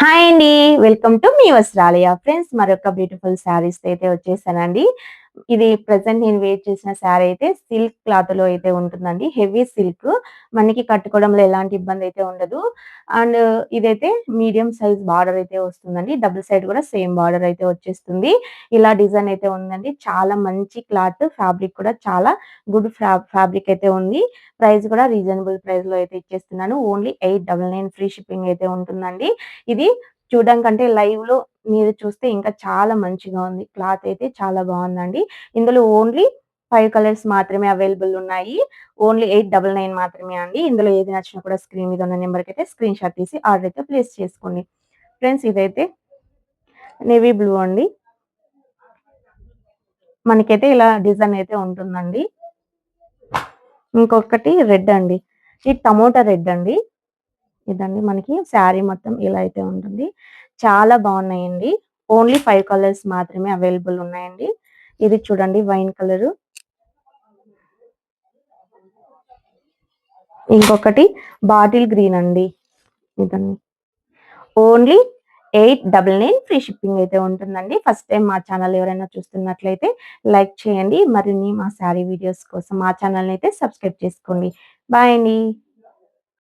Hi అండి. Welcome to మీ Vastralaya. Friends మరొక బ్యూటిఫుల్ శారీస్‌తో అయితే వచ్చేసానండి. ఇది ప్రెజెంట్ నేను వేర్ చేసిన శారీ అయితే సిల్క్ క్లాత్‌లో అయితే ఉంటుందండి. Heavy silk. మనకి కట్టుకోవడంలో ఎలాంటి ఇబ్బంది అయితే ఉండదు. అండ్ ఇదైతే మీడియం సైజ్ బార్డర్ అయితే వస్తుందండి. డబుల్ సైడ్ కూడా సేమ్ బార్డర్ అయితే వచ్చేస్తుంది. ఇలా డిజైన్ అయితే ఉందండి. చాలా మంచి క్లాత్. ఫ్యాబ్రిక్ కూడా చాలా గుడ్ ఫ్యాబ్రిక్ అయితే ఉంది. ప్రైస్ కూడా రీజనబుల్ ప్రైస్‌లో అయితే ఇచ్చేస్తున్నాను. ఓన్లీ 899 ఫ్రీ షిప్పింగ్ అయితే ఉంటుందండి. ఇది చూడడం కంటే లైవ్‌లో మీరు చూస్తే ఇంకా చాలా మంచిగా ఉంది. క్లాత్ అయితే చాలా బావుందండి. ఇందులో ఓన్లీ 5 కలర్స్ మాత్రమే అవైలబుల్ ఉన్నాయి. ఓన్లీ 899 మాత్రమే అండి. ఇందులో ఏది నచ్చినా కూడా స్క్రీన్ మీద ఉన్న నంబర్‌కైతే స్క్రీన్‌షాట్ తీసి ఆర్డర్ అయితే ప్లేస్ చేసుకోండి. ఫ్రెండ్స్ ఇదైతే నేవీ బ్లూ అండి. మనకైతే ఇలా డిజైన్ అయితే ఉంటుందండి. ఇంకొకటి రెడ్ అండి. ఇది టమోటా రెడ్ అండి. ఇదండి మనకి శారీ మొత్తం ఇలా అయితే ఉంటుంది. చాలా బావున్నాయండి. ఓన్లీ 5 కలర్స్ మాత్రమే అవైలబుల్ ఉన్నాయండి. ఇది చూడండి వైన్ కలరు. ఇంకొకటి బాటిల్ గ్రీన్ అండి. ఇదండి. ఓన్లీ 899 ఫ్రీ షిప్పింగ్ అయితే ఉంటుందండి. ఫస్ట్ టైమ్ మా ఛానల్ ఎవరైనా చూస్తున్నట్లయితే లైక్ చేయండి. మరిన్ని మా శారీ వీడియోస్ కోసం మా ఛానల్‌ని అయితే సబ్స్క్రైబ్ చేసుకోండి. బాయ్ అండి.